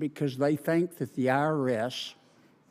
because they think that the IRS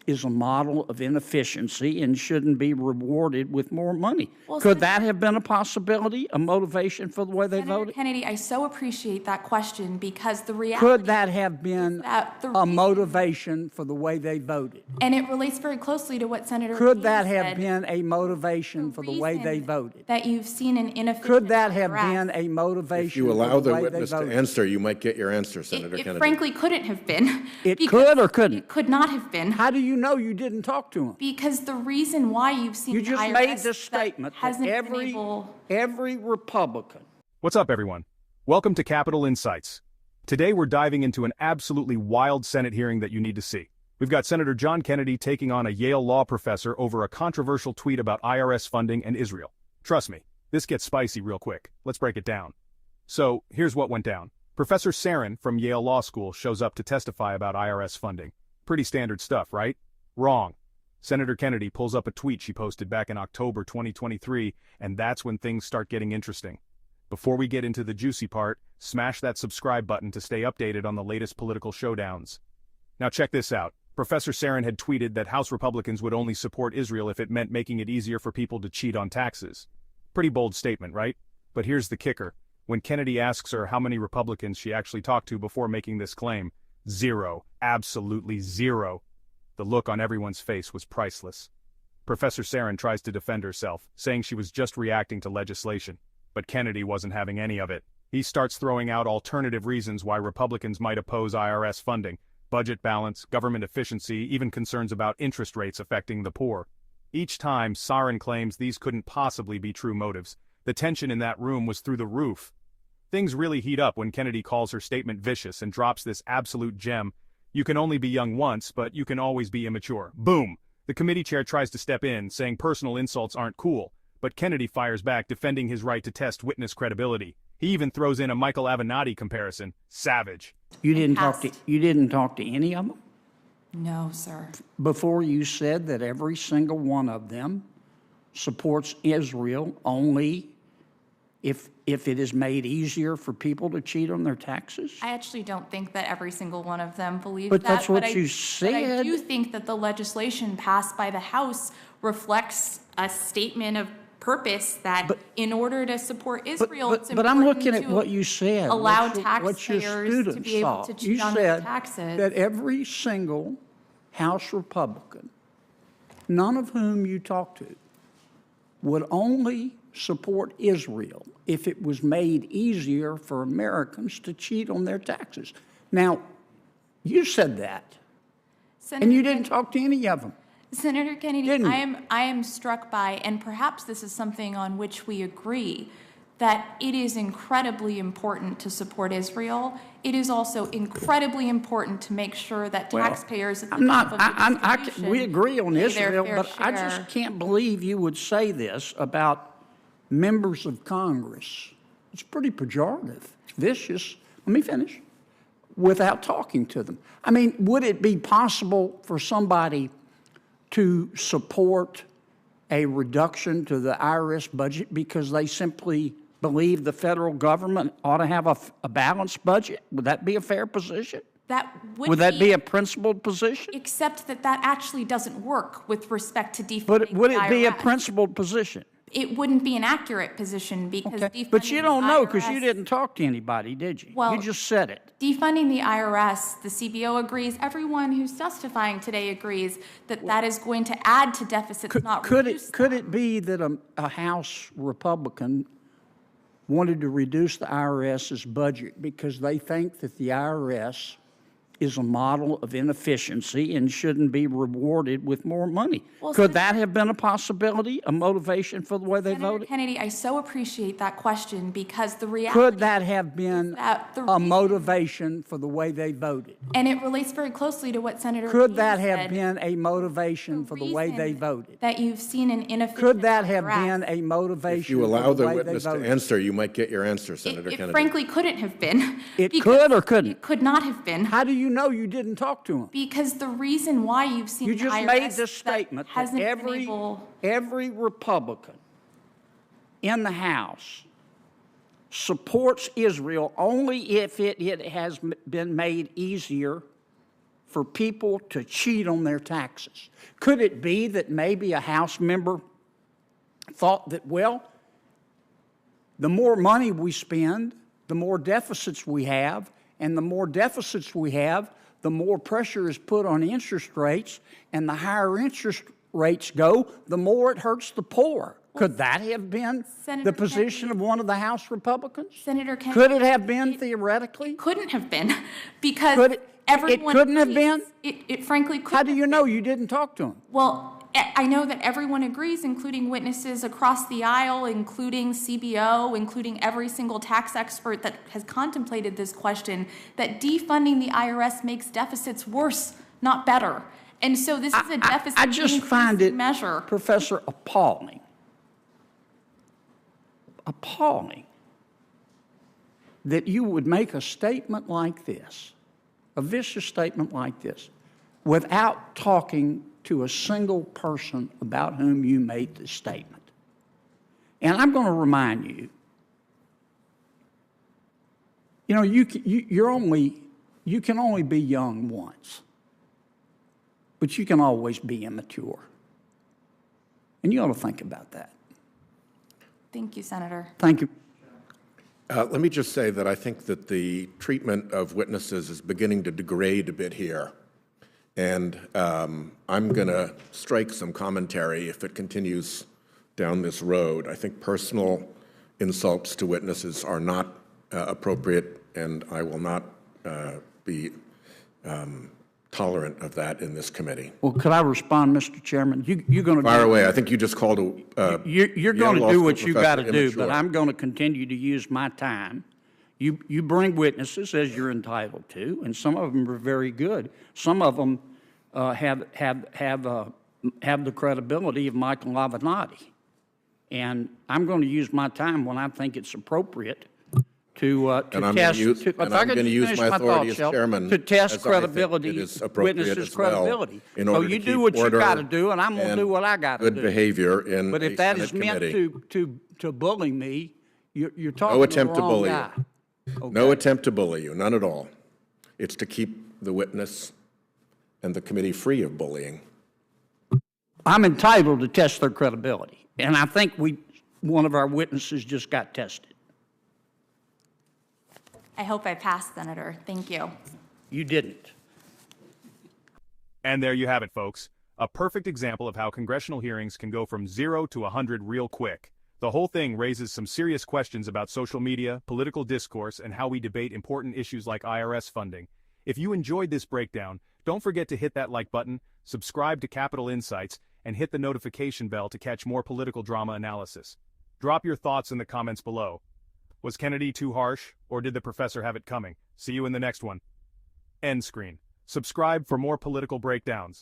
is a model of inefficiency and shouldn't be rewarded with more money. Well, Could that have been a possibility, a motivation for the way they Senator voted? Kennedy, I so appreciate that question because the reality Could that have been that a motivation for the way they voted? and it relates very closely to what Senator Could that Yale have said, been a motivation for the way they voted? that you've seen an inefficient Could that have IRS. been a motivation If you allow for the the way witness they to voted? answer, you might get your answer, Senator It Kennedy. frankly couldn't have been. It because could or couldn't? It could not have been. How do you know you didn't talk to him? Because the reason why you've seen You an just IRS made this statement that hasn't been every Republican. What's up, everyone? Welcome to Capitol Insights. Today we're diving into an absolutely wild Senate hearing that you need to see. We've got Senator John Kennedy taking on a Yale law professor over a controversial tweet about IRS funding and Israel. Trust me, this gets spicy real quick. Let's break it down. So, here's what went down. Professor Sarin from Yale Law School shows up to testify about IRS funding. Pretty standard stuff, right? Wrong. Senator Kennedy pulls up a tweet she posted back in October 2023, and that's when things start getting interesting. Before we get into the juicy part, smash that subscribe button to stay updated on the latest political showdowns. Now check this out. Professor Sarin had tweeted that House Republicans would only support Israel if it meant making it easier for people to cheat on taxes. Pretty bold statement, right? But here's the kicker. When Kennedy asks her how many Republicans she actually talked to before making this claim, zero. Absolutely zero. The look on everyone's face was priceless. Professor Sarin tries to defend herself, saying she was just reacting to legislation. But Kennedy wasn't having any of it. He starts throwing out alternative reasons why Republicans might oppose IRS funding: budget balance, government efficiency, even concerns about interest rates affecting the poor. Each time, Sarin claims these couldn't possibly be true motives. The tension in that room was through the roof. Things really heat up when Kennedy calls her statement vicious and drops this absolute gem: "You can only be young once, but you can always be immature." Boom! The committee chair tries to step in, saying personal insults aren't cool, but Kennedy fires back, defending his right to test witness credibility. He even throws in a Michael Avenatti comparison. Savage. You didn't talk to any of them No, sir. before you said that every single one of them supports Israel only if it is made easier for people to cheat on their taxes? I actually don't think that every single one of them believes But that. that's what I you But I said. do think that the legislation passed by the House reflects a statement of purpose that in order to support Israel, it's But I'm important looking at to what you said. allow what your taxpayers to students be able saw. to cheat on You their said taxes. that every single House Republican, none of whom you talked to, would only support Israel if it was made easier for Americans to cheat on their taxes. Now, you said that, and you didn't talk to any of them. Senator Kennedy, Didn't you? I am struck by, and perhaps this is something on which we agree, that it is incredibly important to support Israel. It is also incredibly important to make sure that taxpayers at the top of the distribution we agree on pay their Israel, fair but I share. just can't believe you would say this about members of Congress. It's pretty pejorative, vicious. Let me finish. Without talking to them. I mean, would it be possible for somebody to support a reduction to the IRS budget because they simply believe the federal government ought to have a balanced budget? Would that be a fair position? Would that be a principled position? Except that actually doesn't work with respect to defunding But would the it be a IRS. principled position? It wouldn't be an accurate position because defunding But you don't the know because you IRS didn't talk to anybody, did you? Well, you just said it. Defunding the IRS, the CBO agrees, everyone who's testifying today agrees that that is going to add to deficits, not reduce Could them. it be that a House Republican wanted to reduce the IRS's budget because they think that the IRS is a model of inefficiency and shouldn't be rewarded with more money? Well, Could that have been a possibility, a motivation for the way they Senator voted? Kennedy, I so appreciate that question because the reality Could that have been that the a reason- motivation for the way they voted? and it relates very closely to what Senator Could Yale that have said, been a motivation for the way they reason voted? that you've seen an inefficient Could that have IRS. been a motivation If you allow for the the way they witness to voted? answer, you might get your answer, Senator It Kennedy. frankly couldn't have been. It because could or couldn't? It could not have been. How do you know you didn't talk to him? Because the reason why you've seen You an just IRS made this that statement that hasn't been able. every Republican in the House supports Israel only if it has been made easier for people to cheat on their taxes? Could it be that maybe a House member thought that, well, the more money we spend, the more deficits we have, and the more deficits we have, the more pressure is put on interest rates, and the higher interest rates go, the more it hurts the poor. Could that have been Senator the position Kennedy, of one of the House Republicans? Senator Kennedy, Could it have been theoretically? couldn't have been because Could it couldn't have agrees. been? It frankly couldn't. How do you know? You didn't talk to him. Well, I know that everyone agrees, including witnesses across the aisle, including CBO, including every single tax expert that has contemplated this question, that defunding the IRS makes deficits worse, not better. And so this is a deficit I just find it, measure. Professor, appalling that you would make a statement like this, a vicious statement like this, without talking to a single person about whom you made this statement. And I'm going to remind you, you know, you can only be young once, but you can always be immature. And you ought to think about that. Thank you, Senator. Thank you. Let me just say that I think that the treatment of witnesses is beginning to degrade a bit here. And I'm going to strike some commentary if it continues down this road. I think personal insults to witnesses are not appropriate, and I will not be tolerant of that in this committee. Well, could I respond, Mr. Chairman? You're going to Fire away. I think you just called a You're going Yale to do law what school you got to professor do, immature. but I'm going to continue to use my time. You bring witnesses as you're entitled to, and some of them are very good. Some of them have the credibility of Michael Avenatti, and I'm going to use my time when I think it's appropriate to And I'm test. going to use my authority as chairman to test as I think credibility, it is appropriate witnesses' as well, credibility. in So order you to do keep what you order got to do, and I'm going to do what I got to do. good behavior in But a if that Senate is meant committee. to bully me, you're talking No to attempt the to wrong bully guy. you. No attempt to bully you, none at all. It's to keep the witness and the committee free of bullying. I'm entitled to test their credibility, and I think one of our witnesses just got tested. I hope I passed, Senator. Thank you. You didn't. And there you have it, folks. A perfect example of how congressional hearings can go from 0 to 100 real quick. The whole thing raises some serious questions about social media, political discourse, and how we debate important issues like IRS funding. If you enjoyed this breakdown, don't forget to hit that like button, subscribe to Capital Insights, and hit the notification bell to catch more political drama analysis. Drop your thoughts in the comments below. Was Kennedy too harsh, or did the professor have it coming? See you in the next one. End screen. Subscribe for more political breakdowns.